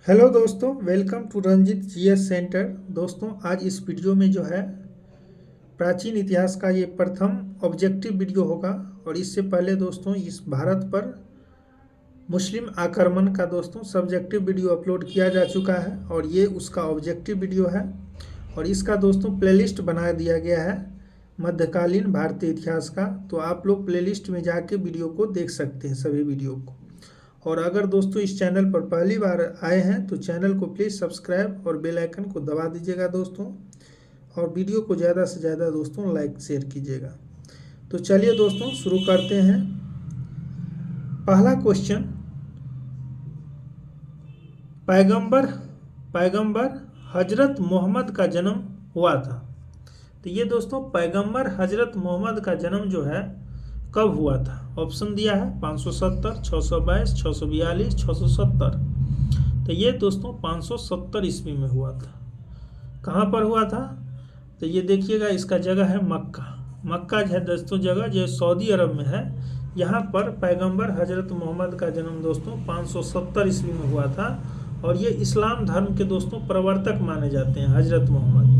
Hello दोस्तों, welcome to Ranjit GS centre. दोस्तों, आज इस वीडियो में जो है प्राचीन इतिहास का ये प्रथम ऑब्जेक्टिव वीडियो होगा। और इससे पहले दोस्तों इस भारत पर मुस्लिम आक्रमण का दोस्तों सब्जेक्टिव वीडियो अपलोड किया जा चुका है और ये उसका ऑब्जेक्टिव वीडियो है। और इसका दोस्तों प्लेलिस्ट बना दिया गया है मध्यकालीन भारतीय इतिहास का, तो आप लोग प्लेलिस्ट में जाके वीडियो को देख सकते हैं सभी वीडियो को। और अगर दोस्तों इस चैनल पर पहली बार आए हैं तो चैनल को प्लीज़ सब्सक्राइब और बेल आइकन को दबा दीजिएगा दोस्तों, और वीडियो को ज़्यादा से ज़्यादा दोस्तों लाइक शेयर कीजिएगा। तो चलिए दोस्तों शुरू करते हैं। पहला क्वेश्चन, पैगंबर हजरत मोहम्मद का जन्म हुआ था। तो ये दोस्तों पैगंबर हजरत मोहम्मद का जन्म जो है कब हुआ था? ऑप्शन दिया है 570, 622, 642, 670। तो ये दोस्तों 570 ईस्वी में हुआ था। कहाँ पर हुआ था? तो ये देखिएगा, इसका जगह है मक्का। मक्का है दोस्तों जगह जो सऊदी अरब में है। यहाँ पर पैगंबर हजरत मोहम्मद का जन्म दोस्तों 570 ईस्वी में हुआ था। और ये इस्लाम धर्म के दोस्तों प्रवर्तक माने जाते हैं हजरत मोहम्मद।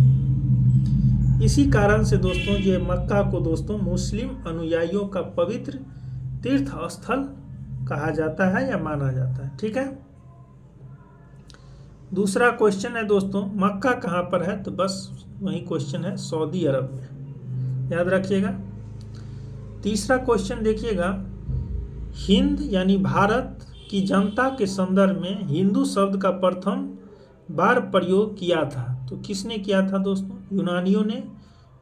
इसी कारण से दोस्तों ये मक्का को दोस्तों मुस्लिम अनुयायियों का पवित्र तीर्थ स्थल कहा जाता है या माना जाता है। ठीक है। दूसरा क्वेश्चन है दोस्तों, मक्का कहाँ पर है? तो बस वही क्वेश्चन है, सऊदी अरब में, याद रखिएगा। तीसरा क्वेश्चन देखिएगा, हिंद यानी भारत की जनता के संदर्भ में हिंदू शब्द का प्रथम बार प्रयोग किया था। तो किसने किया था दोस्तों? यूनानियों ने,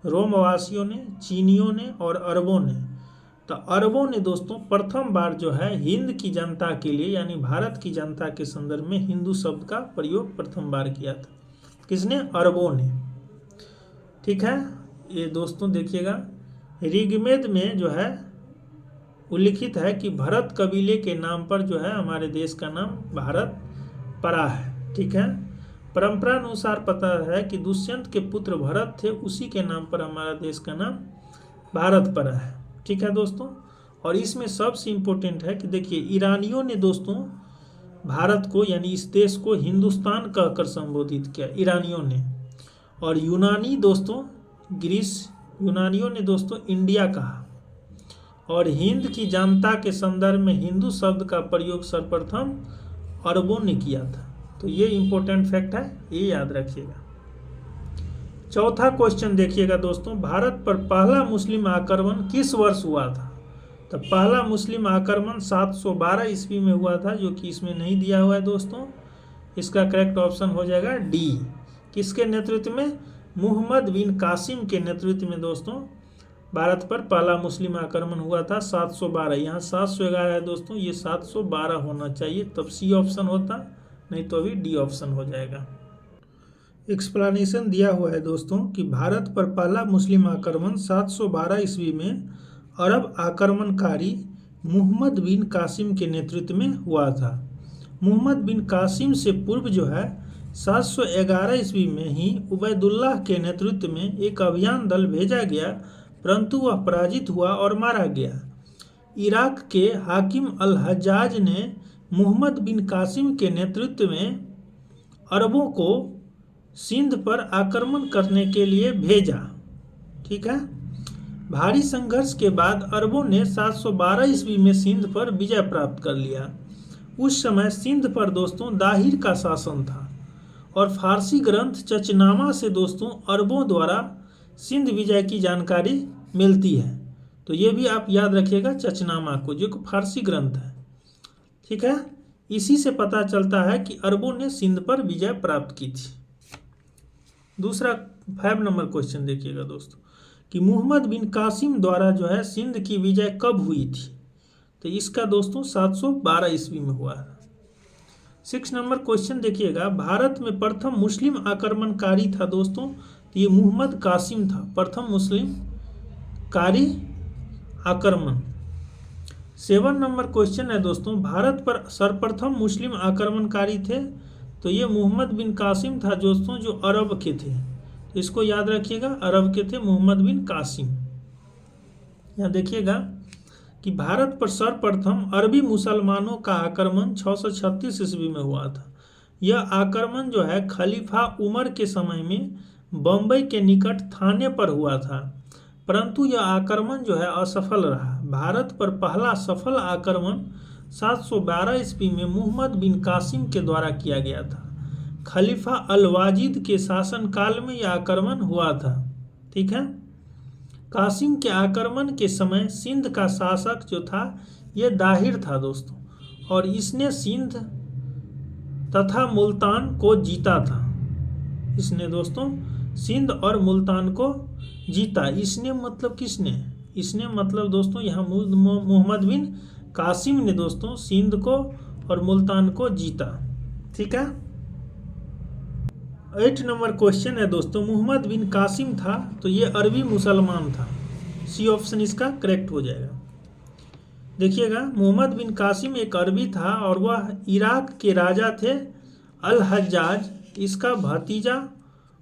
रोमवासियों ने, चीनियों ने और अरबों ने। तो अरबों ने दोस्तों प्रथम बार जो है हिंद की जनता के लिए यानी भारत की जनता के संदर्भ में हिंदू शब्द का प्रयोग प्रथम बार किया था। किसने? अरबों ने। ठीक है। ये दोस्तों देखिएगा, ऋग्वेद में जो है उल्लिखित है कि भरत कबीले के नाम पर जो है हमारे देश का नाम भारत पड़ा है। ठीक है। परंपरा अनुसार पता है कि दुष्यंत के पुत्र भरत थे, उसी के नाम पर हमारा देश का नाम भारत पड़ा है। ठीक है दोस्तों। और इसमें सबसे इम्पोर्टेंट है कि देखिए, ईरानियों ने दोस्तों भारत को यानी इस देश को हिंदुस्तान कहकर संबोधित किया, ईरानियों ने। और यूनानी दोस्तों यूनानियों ने दोस्तों इंडिया कहा। और हिंद की जनता के संदर्भ में हिंदू शब्द का प्रयोग सर्वप्रथम अरबों ने किया था। तो ये इंपॉर्टेंट फैक्ट है, ये याद रखिएगा। चौथा क्वेश्चन देखिएगा दोस्तों, भारत पर पहला मुस्लिम आक्रमण किस वर्ष हुआ था? तो पहला मुस्लिम आक्रमण 712 ईस्वी में हुआ था, जो कि इसमें नहीं दिया हुआ है दोस्तों। इसका करेक्ट ऑप्शन हो जाएगा डी। किसके नेतृत्व में? मुहम्मद बिन कासिम के नेतृत्व में दोस्तों भारत पर पहला मुस्लिम आक्रमण हुआ था 712। यहाँ 711 है दोस्तों, ये 712 होना चाहिए, तब सी ऑप्शन होता, नहीं तो अभी डी ऑप्शन हो जाएगा। एक्सप्लेनेशन दिया हुआ है दोस्तों कि भारत पर पहला मुस्लिम आक्रमण 712 ईस्वी में अरब आक्रमणकारी मुहम्मद बिन कासिम के नेतृत्व में हुआ था। मुहम्मद बिन कासिम से पूर्व जो है 711 ईस्वी में ही उबैदुल्लाह के नेतृत्व में एक अभियान दल भेजा गया, परंतु वह पराजित हुआ और मारा गया। इराक के हाकिम अल हज्जाज ने मुहम्मद बिन कासिम के नेतृत्व में अरबों को सिंध पर आक्रमण करने के लिए भेजा। ठीक है। भारी संघर्ष के बाद अरबों ने 712 ईस्वी में सिंध पर विजय प्राप्त कर लिया। उस समय सिंध पर दोस्तों दाहिर का शासन था और फारसी ग्रंथ चचनामा से दोस्तों अरबों द्वारा सिंध विजय की जानकारी मिलती है। तो ये भी आप याद रखिएगा चचनामा को, जो फारसी ग्रंथ है। ठीक है। इसी से पता चलता है कि अरबों ने सिंध पर विजय प्राप्त की थी। दूसरा 5 नंबर क्वेश्चन देखिएगा दोस्तों कि मुहम्मद बिन कासिम द्वारा जो है सिंध की विजय कब हुई थी? तो इसका दोस्तों 712 ईस्वी में हुआ है। 6 नंबर क्वेश्चन देखिएगा, भारत में प्रथम मुस्लिम आक्रमणकारी था दोस्तों, तो ये मुहम्मद कासिम था, प्रथम मुस्लिम कारी आक्रमण। 7 नंबर क्वेश्चन है दोस्तों, भारत पर सर्वप्रथम मुस्लिम आक्रमणकारी थे, तो ये मुहम्मद बिन कासिम था दोस्तों, जो अरब के थे। तो इसको याद रखिएगा, अरब के थे मुहम्मद बिन कासिम। यहाँ देखिएगा कि भारत पर सर्वप्रथम अरबी मुसलमानों का आक्रमण 636 ईस्वी में हुआ था। यह आक्रमण जो है खलीफा उमर के समय में बम्बई के निकट थाने पर हुआ था, परंतु यह आक्रमण जो है असफल रहा। भारत पर पहला सफल आक्रमण 712 ईस्वी में मुहम्मद बिन कासिम के द्वारा किया गया था। खलीफा अल वाजिद के शासनकाल में यह आक्रमण हुआ था। ठीक है, कासिम के आक्रमण के समय सिंध का शासक जो था ये दाहिर था दोस्तों, और इसने सिंध तथा मुल्तान को जीता था। इसने दोस्तों सिंध और मुल्तान को जीता। इसने मतलब किसने? इसने मतलब दोस्तों यहाँ मोहम्मद बिन कासिम ने दोस्तों सिंध को और मुल्तान को जीता। ठीक है, 8 नंबर क्वेश्चन है दोस्तों, मोहम्मद बिन कासिम था तो ये अरबी मुसलमान था। सी ऑप्शन इसका करेक्ट हो जाएगा। देखिएगा, मोहम्मद बिन कासिम एक अरबी था और वह इराक के राजा थे अल हज्जाज, इसका भतीजा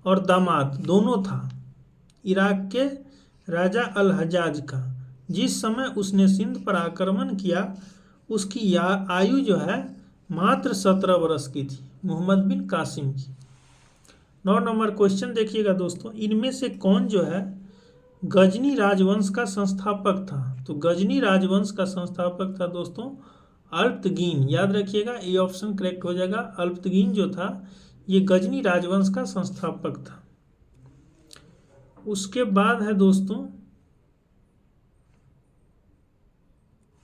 और दामाद दोनों था। इराक के राजा अल हज्जाज का जिस समय उसने सिंध पर आक्रमण किया उसकी आयु जो है मात्र 17 वर्ष की थी, मोहम्मद बिन कासिम की। 9 नंबर क्वेश्चन देखिएगा दोस्तों, इनमें से कौन जो है गजनी राजवंश का संस्थापक था? तो गजनी राजवंश का संस्थापक था दोस्तों अल्पतगीन। याद रखिएगा, ये ऑप्शन करेक्ट हो जाएगा। अल्पतगीन जो था ये गजनी राजवंश का संस्थापक था। उसके बाद है दोस्तों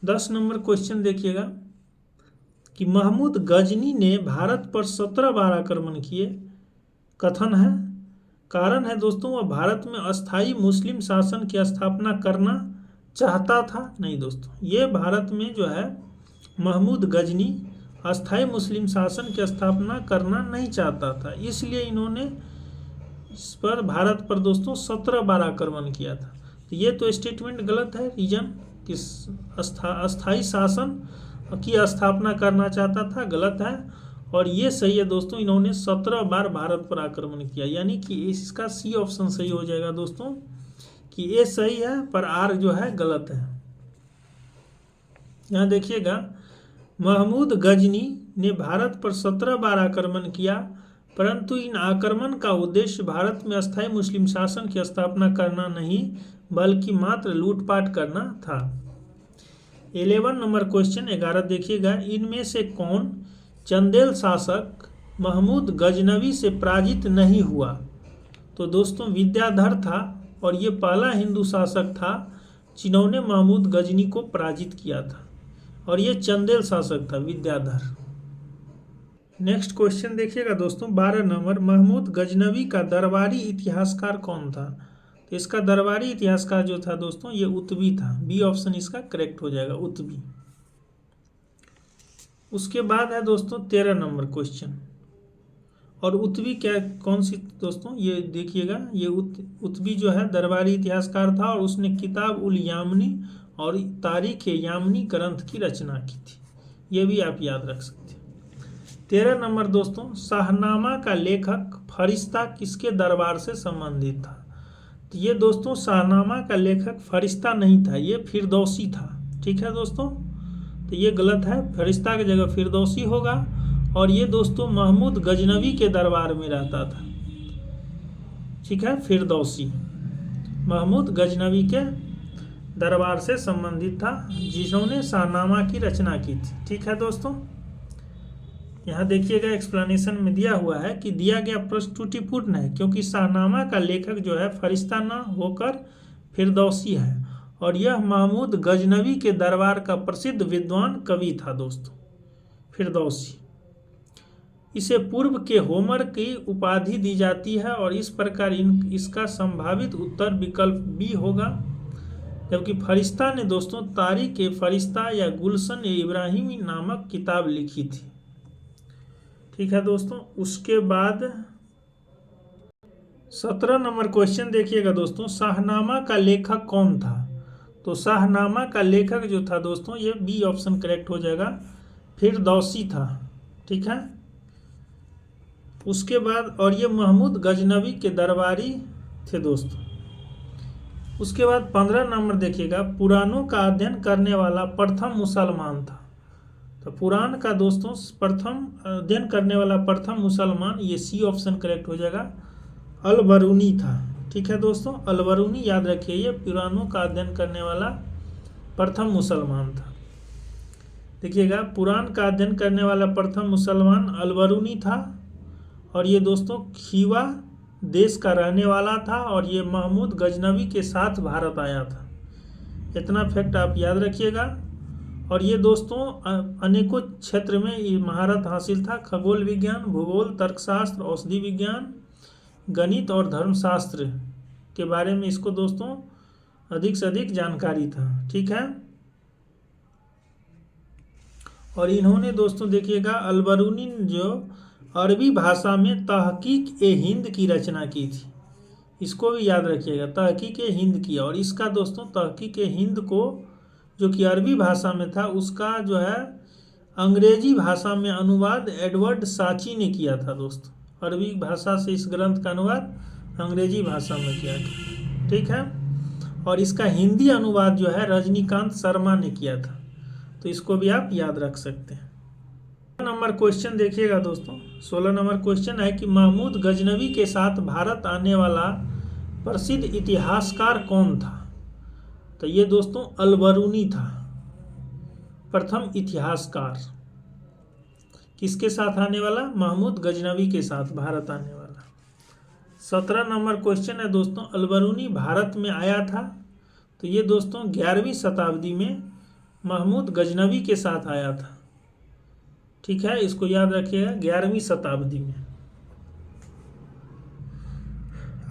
10 नंबर क्वेश्चन देखिएगा कि महमूद गजनी ने भारत पर 17 बार आक्रमण किए। कथन है, कारण है दोस्तों वह भारत में अस्थाई मुस्लिम शासन की स्थापना करना चाहता था। नहीं दोस्तों, ये भारत में जो है महमूद गजनी अस्थाई मुस्लिम शासन की स्थापना करना नहीं चाहता था, इसलिए इन्होंने इस पर भारत पर दोस्तों 17 बार आक्रमण किया था। तो ये तो स्टेटमेंट गलत है। रीजन कि अस्थाई शासन की स्थापना करना चाहता था, गलत है। और ये सही है दोस्तों, इन्होंने 17 बार भारत पर आक्रमण किया, यानी कि इसका सी ऑप्शन सही हो जाएगा दोस्तों कि ये सही है पर आर जो है गलत है। यहाँ देखिएगा, महमूद गजनी ने भारत पर 17 बार आक्रमण किया, परंतु इन आक्रमण का उद्देश्य भारत में अस्थाई मुस्लिम शासन की स्थापना करना नहीं बल्कि मात्र लूटपाट करना था। 11 नंबर क्वेश्चन 11 देखिएगा, इनमें से कौन चंदेल शासक महमूद गजनवी से पराजित नहीं हुआ? तो दोस्तों विद्याधर था और ये पहला हिंदू शासक था जिन्होंने महमूद गजनी को पराजित किया था, और ये चंदेल शासक था विद्याधर। नेक्स्ट क्वेश्चन देखिएगा दोस्तों 12 नंबर, महमूद गजनवी का दरबारी इतिहासकार कौन था? तो इसका दरबारी इतिहासकार जो था दोस्तों ये उतबी था। बी ऑप्शन इसका करेक्ट हो जाएगा, उतबी। उसके बाद है दोस्तों 13 नंबर क्वेश्चन, और उतबी क्या कौन सी दोस्तों, ये देखिएगा, ये उतबी जो है दरबारी इतिहासकार था और उसने किताब उल यामनी और तारीख यामनी ग्रंथ की रचना की थी। ये भी आप याद रख सकते हैं। 13 नंबर दोस्तों, शाहनामा का लेखक फरिश्ता किसके दरबार से संबंधित था? तो ये दोस्तों शाहनामा का लेखक फरिश्ता नहीं था, ये फिरदौसी था। ठीक है दोस्तों, तो ये गलत है, फरिश्ता की जगह फिरदौसी होगा। और ये दोस्तों महमूद गजनवी के दरबार में रहता था। ठीक है, फिरदौसी महमूद गजनवी के दरबार से संबंधित था जिन्होंने शाहनामा की रचना की थी। ठीक है दोस्तों, यहाँ देखिएगा एक्सप्लेनेशन में दिया हुआ है कि दिया गया प्रश्न त्रुटिपूर्ण है क्योंकि शाहनामा का लेखक जो है फरिश्ता न होकर फिरदौसी है, और यह महमूद गजनवी के दरबार का प्रसिद्ध विद्वान कवि था दोस्तों फिरदौसी। इसे पूर्व के होमर की उपाधि दी जाती है और इस प्रकार इसका संभावित उत्तर विकल्प बी होगा। जबकि फरिश्ता ने दोस्तों तारीख ए फरिश्ता या गुलशन ए इब्राहिमी नामक किताब लिखी थी। ठीक है दोस्तों, उसके बाद 17 नंबर क्वेश्चन देखिएगा दोस्तों, शाहनामा का लेखक कौन था? तो शाहनामा का लेखक जो था दोस्तों ये बी ऑप्शन करेक्ट हो जाएगा, फिरदौसी था। ठीक है, उसके बाद और ये महमूद गजनवी के दरबारी थे दोस्तों। उसके बाद 15 नंबर देखिएगा, पुराणों का अध्ययन करने वाला प्रथम मुसलमान था। तो पुराण का दोस्तों प्रथम अध्ययन करने वाला प्रथम मुसलमान, ये सी ऑप्शन करेक्ट हो जाएगा, अल-बरूनी था। ठीक है दोस्तों, अल-बरूनी याद रखिए, ये पुराणों का अध्ययन करने वाला प्रथम मुसलमान था। देखिएगा, पुराण का अध्ययन करने वाला प्रथम मुसलमान अल-बरूनी था, और ये दोस्तों खीवा देश का रहने वाला था, और ये महमूद गजनवी के साथ भारत आया था। इतना फैक्ट आप याद रखिएगा। और ये दोस्तों अनेकों क्षेत्र में ये महारत हासिल था, खगोल विज्ञान, भूगोल, तर्कशास्त्र, औषधि विज्ञान, गणित और धर्मशास्त्र के बारे में इसको दोस्तों अधिक से अधिक जानकारी था। ठीक है, और इन्होंने दोस्तों देखिएगा अल-बरूनी जो अरबी भाषा में तहकीक ए हिंद की रचना की थी, इसको भी याद रखिएगा, तहकीक ए हिंद की। और इसका दोस्तों तहकीक ए हिंद को जो कि अरबी भाषा में था, उसका जो है अंग्रेजी भाषा में अनुवाद एडवर्ड साची ने किया था दोस्तों। अरबी भाषा से इस ग्रंथ का अनुवाद अंग्रेजी भाषा में किया था। ठीक है, और इसका हिंदी अनुवाद जो है रजनीकांत शर्मा ने किया था, तो इसको भी आप याद रख सकते हैं। 16 नंबर क्वेश्चन देखिएगा दोस्तों, 16 नंबर क्वेश्चन है कि महमूद गजनवी के साथ भारत आने वाला प्रसिद्ध इतिहासकार कौन था? तो ये दोस्तों अल-बरूनी था, प्रथम इतिहासकार। किसके साथ आने वाला? महमूद गजनवी के साथ भारत आने वाला। 17 नंबर क्वेश्चन है दोस्तों, अल-बरूनी भारत में आया था, तो ये दोस्तों 11वीं शताब्दी में महमूद गजनवी के साथ आया था। ठीक है, इसको याद रखिएगा, 11वीं शताब्दी में।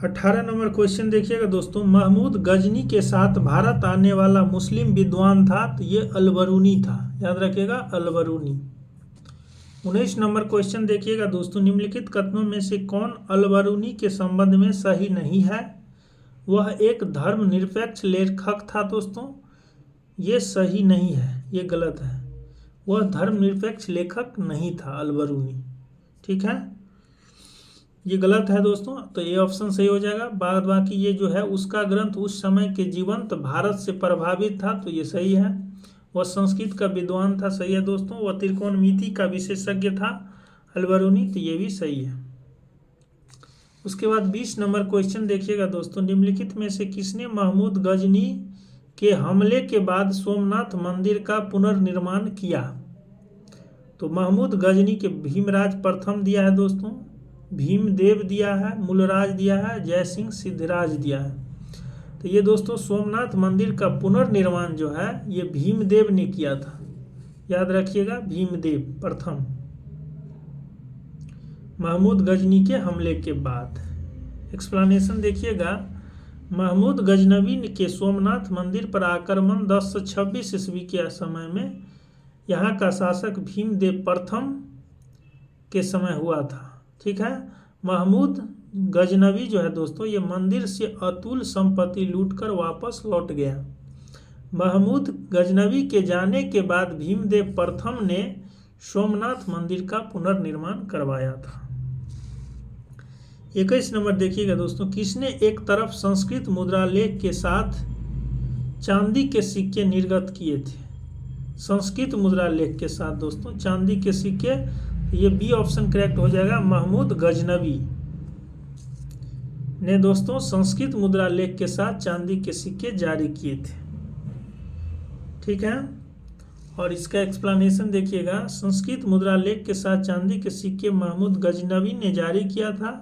18 नंबर क्वेश्चन देखिएगा दोस्तों, महमूद गजनी के साथ भारत आने वाला मुस्लिम विद्वान था, तो ये अल-बरूनी था, याद रखिएगा अल-बरूनी। 19 नंबर क्वेश्चन देखिएगा दोस्तों, निम्नलिखित कथनों में से कौन अल-बरूनी के संबंध में सही नहीं है? वह एक धर्मनिरपेक्ष लेखक था दोस्तों, ये सही नहीं है, ये गलत है। वह धर्मनिरपेक्ष लेखक नहीं था अल-बरूनी। ठीक है, ये गलत है दोस्तों, तो ये ऑप्शन सही हो जाएगा। बाद बाकी ये जो है उसका ग्रंथ उस समय के जीवंत भारत से प्रभावित था, तो ये सही है। वह संस्कृत का विद्वान था, सही है दोस्तों। वह त्रिकोणमिति का विशेषज्ञ था अल-बरूनी, तो ये भी सही है। उसके बाद 20 नंबर क्वेश्चन देखिएगा दोस्तों, निम्नलिखित में से किसने महमूद गजनी के हमले के बाद सोमनाथ मंदिर का पुनर्निर्माण किया? तो महमूद गजनी के भीमराज प्रथम दिया है दोस्तों, भीमदेव दिया है, मूलराज दिया है, जयसिंह सिद्धराज दिया है। तो ये दोस्तों सोमनाथ मंदिर का पुनर्निर्माण जो है ये भीमदेव ने किया था, याद रखिएगा, भीमदेव प्रथम, महमूद गजनी के हमले के बाद। एक्सप्लेनेशन देखिएगा, महमूद गजनवी के सोमनाथ मंदिर पर आक्रमण 1026 ईस्वी के समय में यहाँ का शासक भीमदेव प्रथम के समय हुआ था। ठीक है, महमूद गजनवी जो है दोस्तों ये मंदिर से अतुल संपत्ति लूटकर वापस लौट गया। महमूद गजनवी के जाने के बाद भीमदेव प्रथम ने सोमनाथ मंदिर का पुनर्निर्माण करवाया था। 21 नंबर देखिएगा दोस्तों, किसने एक तरफ संस्कृत मुद्रा लेख के साथ चांदी के सिक्के निर्गत किए थे? संस्कृत मुद्रा लेख के साथ दोस्तों चांदी के सिक्के, ये बी ऑप्शन करेक्ट हो जाएगा, महमूद गजनवी ने दोस्तों संस्कृत मुद्रा लेख के साथ चांदी के सिक्के जारी किए थे। ठीक है, और इसका एक्सप्लेनेशन देखिएगा, संस्कृत मुद्रा लेख के साथ चांदी के सिक्के महमूद गजनवी ने जारी किया था।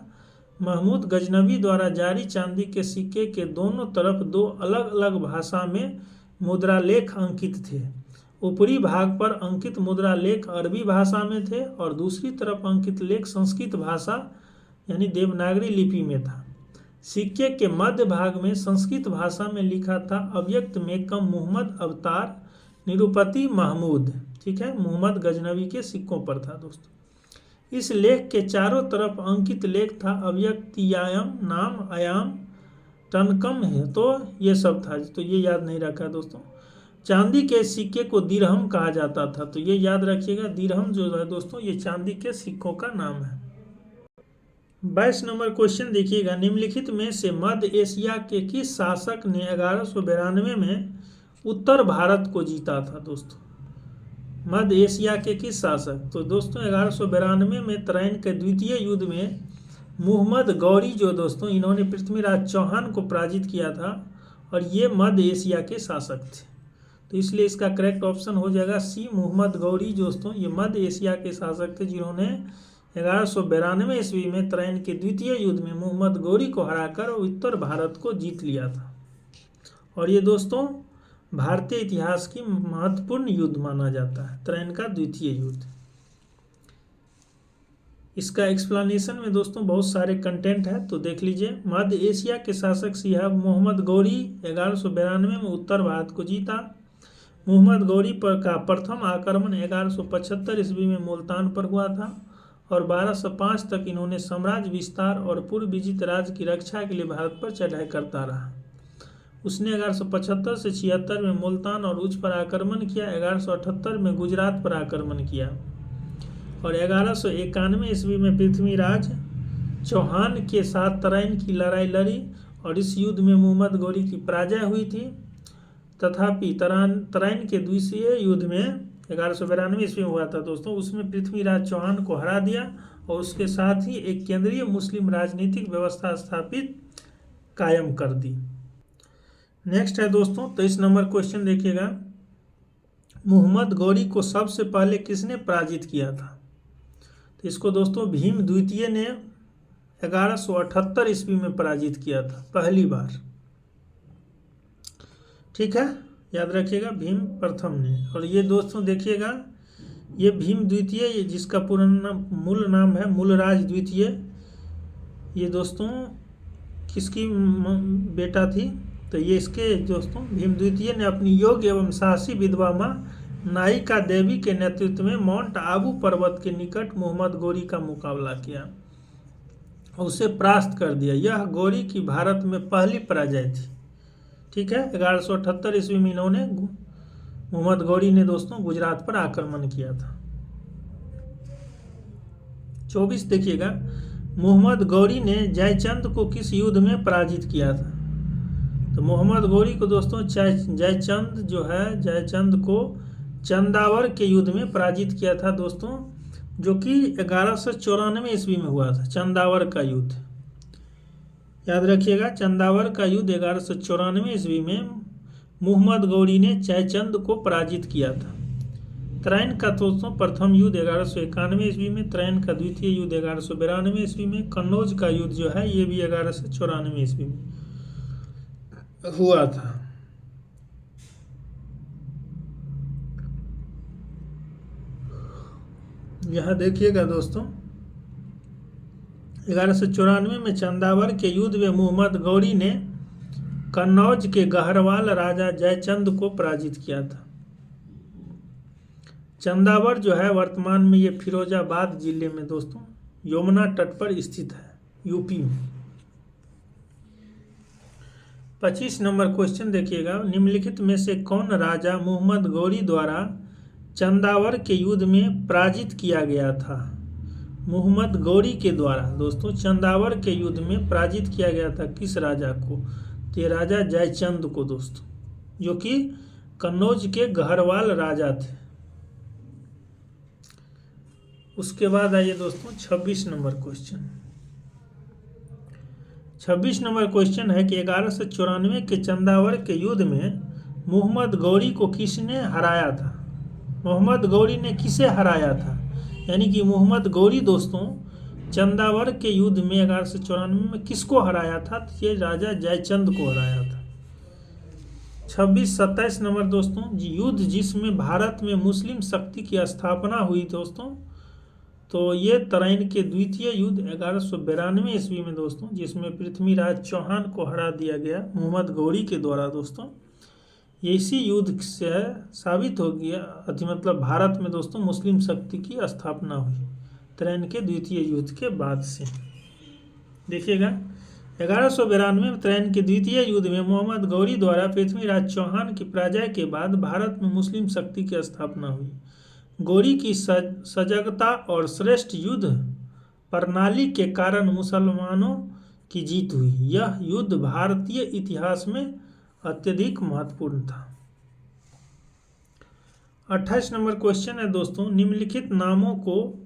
महमूद गजनवी द्वारा जारी चांदी के सिक्के के दोनों तरफ दो अलग अलग भाषा में मुद्रा लेख अंकित थे। ऊपरी भाग पर अंकित मुद्रा लेख अरबी भाषा में थे और दूसरी तरफ अंकित लेख संस्कृत भाषा यानी देवनागरी लिपि में था। सिक्के के मध्य भाग में संस्कृत भाषा में लिखा था अव्यक्त मेकम मोहम्मद अवतार निरुपति महमूद। ठीक है, मोहम्मद गजनवी के सिक्कों पर था दोस्तों। इस लेख के चारों तरफ अंकित लेख था अव्यक्तियायम नाम आयाम टनकम है, तो ये सब था, तो ये याद नहीं रखा दोस्तों। चांदी के सिक्के को दिरहम कहा जाता था, तो ये याद रखिएगा, दिरहम जो है दोस्तों ये चांदी के सिक्कों का नाम है। 22 नंबर क्वेश्चन देखिएगा, निम्नलिखित में से मध्य एशिया के किस शासक ने 1192 में उत्तर भारत को जीता था दोस्तों? मध्य एशिया के किस शासक? तो दोस्तों 1192 में तराइन के द्वितीय युद्ध में मुहम्मद गौरी जो दोस्तों इन्होंने पृथ्वीराज चौहान को पराजित किया था और ये मध्य एशिया के शासक थे। तो इसलिए इसका करेक्ट ऑप्शन हो जाएगा सी, मुहम्मद गौरी दोस्तों ये मध्य एशिया के शासक थे जिन्होंने 1192 ईस्वी में तराइन के द्वितीय युद्ध में मुहम्मद गौरी को हराकर उत्तर भारत को जीत लिया था। और ये दोस्तों भारतीय इतिहास की महत्वपूर्ण युद्ध माना जाता है, तराइन का द्वितीय युद्ध। इसका एक्सप्लेनेशन में दोस्तों बहुत सारे कंटेंट है, तो देख लीजिए। मध्य एशिया के शासक सिहाब मुहम्मद गौरी 1192 में उत्तर भारत को जीता। मुहम्मद गौरी पर का प्रथम आक्रमण 1175 ईस्वी में मुल्तान पर हुआ था और 1205 तक इन्होंने साम्राज्य विस्तार और पूर्व विजित राज्य की रक्षा के लिए भारत पर चढ़ाई करता रहा। उसने 1175 से 76 में मुल्तान और उच्च पर आक्रमण किया, 1178 में गुजरात पर आक्रमण किया और 1191 ईस्वी में पृथ्वीराज चौहान के साथ तराइन की लड़ाई लड़ी और इस युद्ध में मुहम्मद गौरी की पराजय हुई थी। तथापि तराइन के द्वितीय युद्ध में 1192 ईस्वी में हुआ था दोस्तों, उसमें पृथ्वीराज चौहान को हरा दिया और उसके साथ ही एक केंद्रीय मुस्लिम राजनीतिक व्यवस्था स्थापित कायम कर दी। नेक्स्ट है दोस्तों 23 नंबर क्वेश्चन देखिएगा। मुहम्मद गौरी को सबसे पहले किसने पराजित किया था? तो इसको दोस्तों भीम द्वितीय ने 1178 ईस्वी में पराजित किया था पहली बार। ठीक है, याद रखिएगा भीम प्रथम ने। और ये दोस्तों देखिएगा ये भीम द्वितीय जिसका पूरा मूल नाम है मूलराज द्वितीय, ये दोस्तों किसकी बेटा थी? तो ये इसके दोस्तों भीम द्वितीय ने अपनी योग्य एवं साहसी विधवा मां नायिका देवी के नेतृत्व में माउंट आबू पर्वत के निकट मुहम्मद गौरी का मुकाबला किया और उसे परास्त कर दिया। यह गौरी की भारत में पहली पराजय थी। ठीक है, 1178 ईस्वी में इन्होंने मुहम्मद गौरी ने दोस्तों गुजरात पर आक्रमण किया था। 24 देखिएगा, मुहम्मद गौरी ने जयचंद को किस युद्ध में पराजित किया था? तो मुहम्मद गौरी को दोस्तों जयचंद को चंदावर के युद्ध में पराजित किया था दोस्तों, जो कि 1194 ईस्वी में हुआ था। चंदावर का युद्ध याद रखिएगा, चंदावर का युद्ध 1194 ईस्वी में मुहम्मद गौरी ने जयचंद को पराजित किया था। तराइन का दोस्तों प्रथम युद्ध 1191 ईस्वी में, तराइन का द्वितीय युद्ध 1192 ईस्वी में, कन्नौज का युद्ध जो है ये भी 1194 ईस्वी में हुआ था। यहां देखिएगा दोस्तों 1194 में चंदावर के युद्ध में मुहम्मद गौरी ने कन्नौज के गहरवाल राजा जयचंद को पराजित किया था। चंदावर जो है वर्तमान में ये फिरोजाबाद जिले में दोस्तों यमुना तट पर स्थित है, यूपी में। 25 नंबर क्वेश्चन देखिएगा, निम्नलिखित में से कौन राजा मुहम्मद गौरी द्वारा चंदावर के युद्ध में पराजित किया गया था? मुहम्मद गौरी के द्वारा दोस्तों चंदावर के युद्ध में पराजित किया गया था किस राजा को? तो ये राजा जयचंद को दोस्तों, जो कि कन्नौज के गहरवाल राजा थे। उसके बाद आइए दोस्तों 26 नंबर क्वेश्चन। 26 नंबर क्वेश्चन है कि 1194 के चंदावर के युद्ध में मुहम्मद गौरी को किसने हराया था? मुहम्मद गौरी ने किसे हराया था? यानी कि मुहम्मद गौरी दोस्तों चंदावर के युद्ध में 1194 में किसको हराया था? तो ये राजा जयचंद को हराया था। 26-27 नंबर दोस्तों, युद्ध जिसमें भारत में मुस्लिम शक्ति की स्थापना हुई दोस्तों, तो ये तराइन के द्वितीय युद्ध 1192 ईस्वी में दोस्तों, जिसमें पृथ्वीराज चौहान को हरा दिया गया मुहम्मद गौरी के द्वारा दोस्तों। ये इसी युद्ध से साबित हो गया, मतलब भारत में दोस्तों मुस्लिम शक्ति की स्थापना हुई तराइन के द्वितीय युद्ध के बाद से। देखिएगा 1192 में तराइन के द्वितीय युद्ध में मुहम्मद गौरी द्वारा पृथ्वीराज चौहान की पराजय के बाद भारत में मुस्लिम शक्ति की स्थापना हुई। गौरी की सजगता और श्रेष्ठ युद्ध प्रणाली के कारण मुसलमानों की जीत हुई। यह युद्ध भारतीय इतिहास में अत्यधिक महत्वपूर्ण था। 28 नंबर क्वेश्चन है दोस्तों, निम्नलिखित नामों को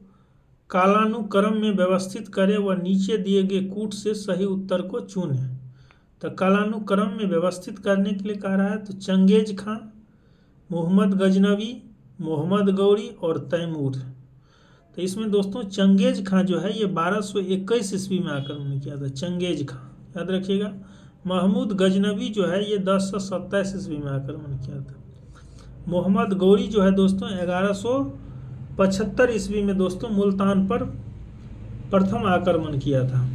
कालानुक्रम में व्यवस्थित करें व नीचे दिए गए कूट से सही उत्तर को चुनें। तो कालानुक्रम में व्यवस्थित करने के लिए कह रहा है, तो चंगेज खां, मोहम्मद गजनवी, मोहम्मद गौरी और तैमूर। तो इसमें दोस्तों चंगेज खां जो है ये 1221 ईस्वी में आक्रमण किया था, चंगेज खां याद रखिएगा। महमूद गजनवी जो है ये 1027 ईस्वी में आक्रमण किया था। मोहम्मद गौरी जो है दोस्तों 1175 ईस्वी में दोस्तों मुल्तान पर प्रथम आक्रमण किया था।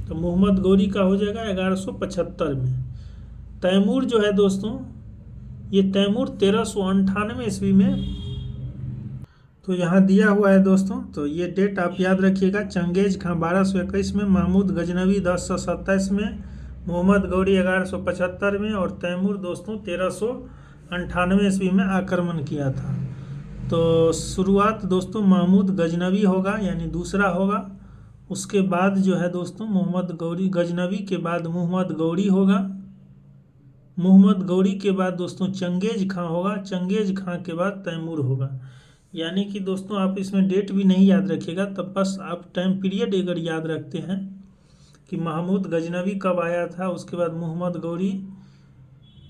तो मोहम्मद गौरी का हो जाएगा 1175 में। तैमूर जो है दोस्तों, ये तैमूर 1398 ईस्वी में, तो यहाँ दिया हुआ है दोस्तों, तो ये डेट आप याद रखिएगा। चंगेज खां 1221 में, महमूद गजनवी 1027 में, मोहम्मद गौरी 1175 में और तैमूर दोस्तों 1398 ईस्वी में आक्रमण किया था। तो शुरुआत दोस्तों महमूद गजनवी होगा, यानी दूसरा होगा। उसके बाद जो है दोस्तों मोहम्मद गौरी, गजनवी के बाद मोहम्मद गौरी होगा। मोहम्मद गौरी के बाद दोस्तों चंगेज खां होगा। चंगेज खां के बाद तैमूर होगा। यानी कि दोस्तों आप इसमें डेट भी नहीं याद रखिएगा, तब बस आप टाइम पीरियड अगर याद रखते हैं कि महमूद गजनवी कब आया था, उसके बाद मोहम्मद गौरी,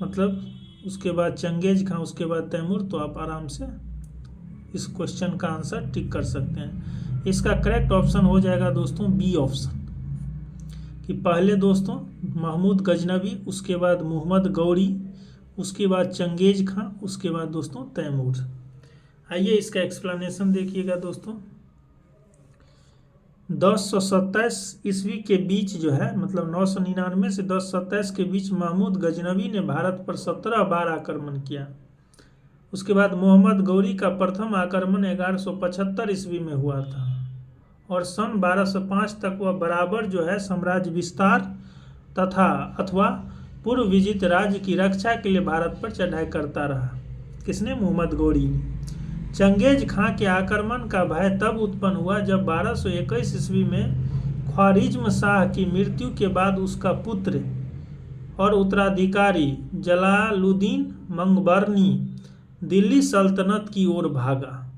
मतलब उसके बाद चंगेज खां, उसके बाद तैमूर, तो आप आराम से इस क्वेश्चन का आंसर टिक कर सकते हैं। इसका करेक्ट ऑप्शन हो जाएगा दोस्तों बी ऑप्शन, कि पहले दोस्तों महमूद गजनवी, उसके बाद मोहम्मद गौरी, उसके बाद चंगेज खां, उसके बाद दोस्तों तैमूर। आइए इसका एक्सप्लेनेशन देखिएगा दोस्तों। 1027 ईस्वी के बीच जो है, मतलब 999 से 1027 के बीच महमूद गजनवी ने भारत पर 17 बार आक्रमण किया। उसके बाद मोहम्मद गौरी का प्रथम आक्रमण 1175 ईस्वी में हुआ था और सन 1205 तक वह बराबर जो है साम्राज्य विस्तार तथा अथवा पूर्व विजित राज्य की रक्षा के लिए भारत पर चढ़ाई करता रहा। किसने? मोहम्मद गौरी ने। चंगेज खां के आक्रमण का भय तब उत्पन्न हुआ जब 1221 ईस्वी में ख्वारिज्म शाह की मृत्यु के बाद उसका पुत्र और उत्तराधिकारी जलालुद्दीन मंगबरनी दिल्ली सल्तनत की ओर भागा।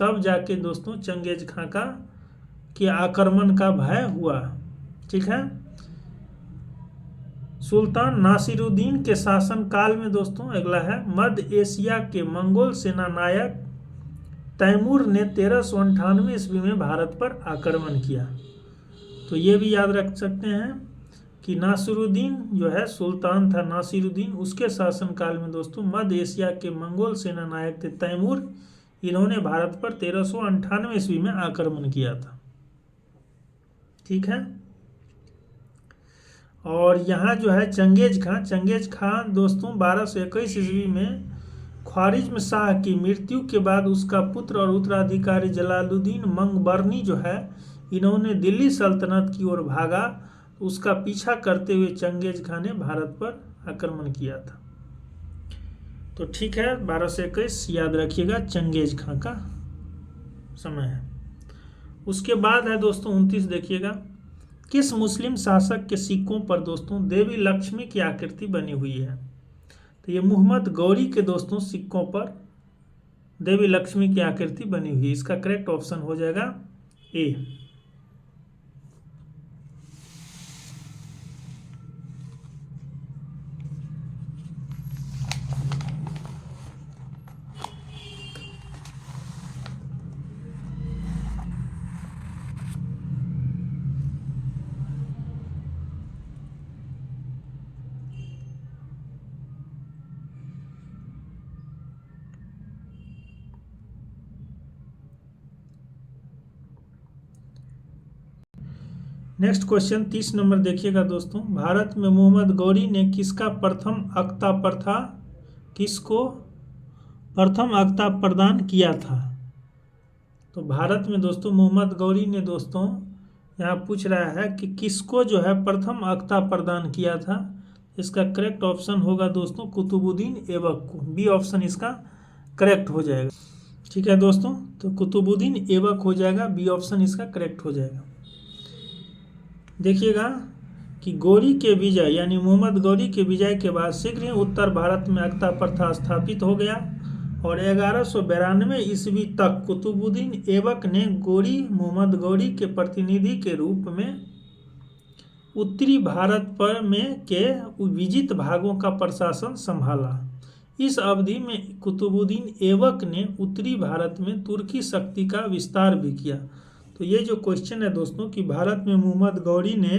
तब जाके दोस्तों चंगेज खां का के आक्रमण का भय हुआ। ठीक है। सुल्तान नासिरुद्दीन के शासन काल में दोस्तों अगला है, मध्य एशिया के मंगोल सेनानायक तैमूर ने 1398 ईस्वी में भारत पर आक्रमण किया। तो ये भी याद रख सकते हैं कि नासिरुद्दीन जो है सुल्तान था नासिरुद्दीन, उसके शासनकाल में दोस्तों मध्य एशिया के मंगोल सेनानायक थे तैमूर। इन्होंने भारत पर 1398 ईस्वी में आक्रमण किया था। ठीक है। और यहाँ जो है चंगेज खां दोस्तों 1221 ईस्वी में ख्वारिज्म शाह की मृत्यु के बाद उसका पुत्र और उत्तराधिकारी जलालुद्दीन मंगबरनी जो है, इन्होंने दिल्ली सल्तनत की ओर भागा। उसका पीछा करते हुए चंगेज खां ने भारत पर आक्रमण किया था। तो ठीक है, 1221 याद रखिएगा चंगेज खां का समय है। उसके बाद है दोस्तों 29 देखिएगा, किस मुस्लिम शासक के सिक्कों पर दोस्तों देवी लक्ष्मी की आकृति बनी हुई है? तो ये मोहम्मद गौरी के दोस्तों सिक्कों पर देवी लक्ष्मी की आकृति बनी हुई है। इसका करेक्ट ऑप्शन हो जाएगा ए। नेक्स्ट क्वेश्चन 30 नंबर देखिएगा दोस्तों, भारत में मोहम्मद गौरी ने किसको प्रथम अक्ता प्रदान किया था? तो भारत में दोस्तों मोहम्मद गौरी ने दोस्तों यहाँ पूछ रहा है कि किसको जो है प्रथम अक्ता प्रदान किया था। इसका करेक्ट ऑप्शन होगा दोस्तों कुतुबुद्दीन ऐबक को। बी ऑप्शन इसका करेक्ट हो जाएगा। ठीक है दोस्तों, तो कुतुबुद्दीन ऐबक हो जाएगा, बी ऑप्शन इसका करेक्ट हो जाएगा। देखिएगा कि गौरी के विजय यानी मोहम्मद गौरी के विजय के बाद शीघ्र ही उत्तर भारत में अक्ता प्रथा स्थापित हो गया और 1192 ईस्वी तक कुतुबुद्दीन ऐबक ने मोहम्मद गौरी के प्रतिनिधि के रूप में उत्तरी भारत पर में के विजित भागों का प्रशासन संभाला। इस अवधि में कुतुबुद्दीन ऐबक ने उत्तरी भारत में तुर्की शक्ति का विस्तार भी किया। तो ये जो क्वेश्चन है दोस्तों कि भारत में मोहम्मद गौरी ने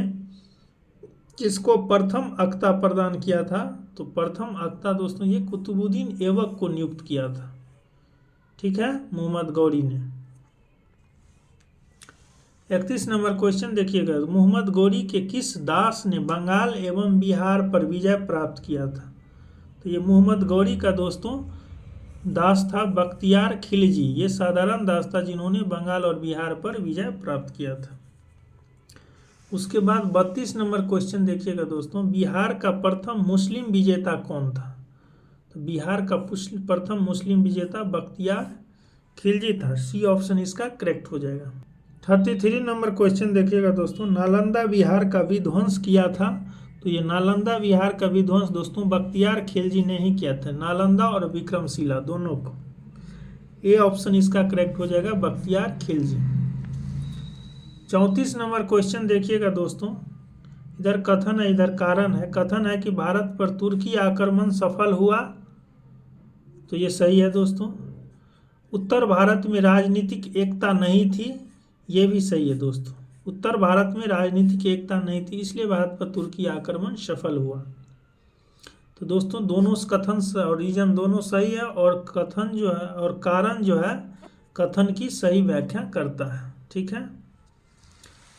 किसको प्रथम अख्ता प्रदान किया था, तो प्रथम अख्ता दोस्तों ये कुतुबुद्दीन ऐबक को नियुक्त किया था। ठीक है, मोहम्मद गौरी ने। 31 नंबर क्वेश्चन देखिएगा, मोहम्मद गौरी के किस दास ने बंगाल एवं बिहार पर विजय प्राप्त किया था। तो ये मोहम्मद गौरी का दोस्तों दास था बख्तियार खिलजी। ये साधारण दास था जिन्होंने बंगाल और बिहार पर विजय प्राप्त किया था। उसके बाद 32 नंबर क्वेश्चन देखिएगा दोस्तों, बिहार का प्रथम मुस्लिम विजेता कौन था। तो बिहार का प्रथम मुस्लिम विजेता बख्तियार खिलजी था। सी ऑप्शन इसका करेक्ट हो जाएगा। 33 नंबर क्वेश्चन देखिएगा दोस्तों, नालंदा बिहार का विध्वंस किया था। तो ये नालंदा बिहार का विध्वंस दोस्तों बख्तियार खिलजी ने ही किया था, नालंदा और विक्रमशिला दोनों को। ए ऑप्शन इसका करेक्ट हो जाएगा, बख्तियार खिलजी। 34 नंबर क्वेश्चन देखिएगा दोस्तों, इधर कथन है इधर कारण है। कथन है कि भारत पर तुर्की आक्रमण सफल हुआ। तो ये सही है दोस्तों। उत्तर भारत में राजनीतिक एकता नहीं थी। ये भी सही है दोस्तों। उत्तर भारत में राजनीतिक एकता नहीं थी, इसलिए भारत पर तुर्की आक्रमण सफल हुआ। तो दोस्तों दोनों कथन और रीजन दोनों सही है, और कथन जो है और कारण जो है कथन की सही व्याख्या करता है। ठीक है।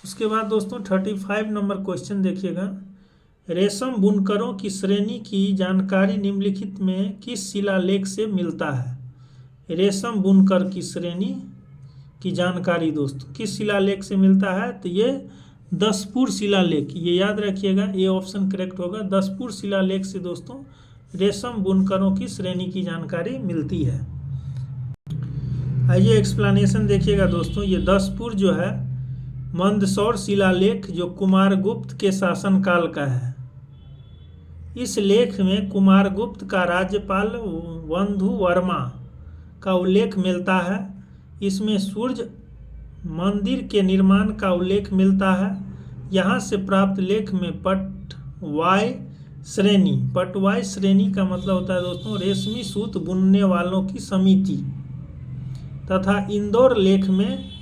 उसके बाद दोस्तों 35 नंबर क्वेश्चन देखिएगा, रेशम बुनकरों की श्रेणी की जानकारी निम्नलिखित में किस शिलालेख से मिलता है। रेशम बुनकर की श्रेणी की जानकारी दोस्तों किस शिलालेख से मिलता है। तो ये दसपुर शिलालेख, ये याद रखिएगा, ये ऑप्शन करेक्ट होगा। दसपुर शिलालेख से दोस्तों रेशम बुनकरों की श्रेणी की जानकारी मिलती है। आइए एक्सप्लेनेशन देखिएगा दोस्तों, ये दसपुर जो है मंदसौर शिलालेख जो कुमारगुप्त के शासनकाल का है। इस लेख में कुमारगुप्त का राज्यपाल वंधु वर्मा का उल्लेख मिलता है। इसमें सूर्य मंदिर के निर्माण का उल्लेख मिलता है। यहाँ से प्राप्त लेख में पटवाई श्रेणी का मतलब होता है दोस्तों रेशमी सूत बुनने वालों की समिति, तथा इंदौर लेख में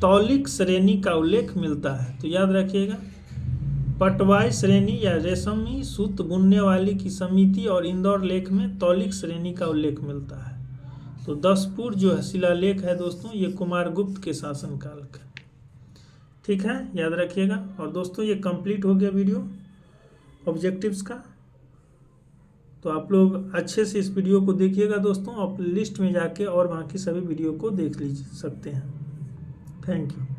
तौलिक श्रेणी का उल्लेख मिलता है। तो याद रखिएगा, पटवाई श्रेणी या रेशमी सूत बुनने वाली की समिति, और इंदौर लेख में तौलिक श्रेणी का उल्लेख मिलता है। तो दसपुर जो है शिलालेख है दोस्तों ये कुमारगुप्त के शासनकाल का। ठीक है, याद रखिएगा। और दोस्तों ये कंप्लीट हो गया वीडियो ऑब्जेक्टिव्स का। तो आप लोग अच्छे से इस वीडियो को देखिएगा दोस्तों, आप लिस्ट में जाके और बाकी सभी वीडियो को देख लीजिए सकते हैं। Thank you.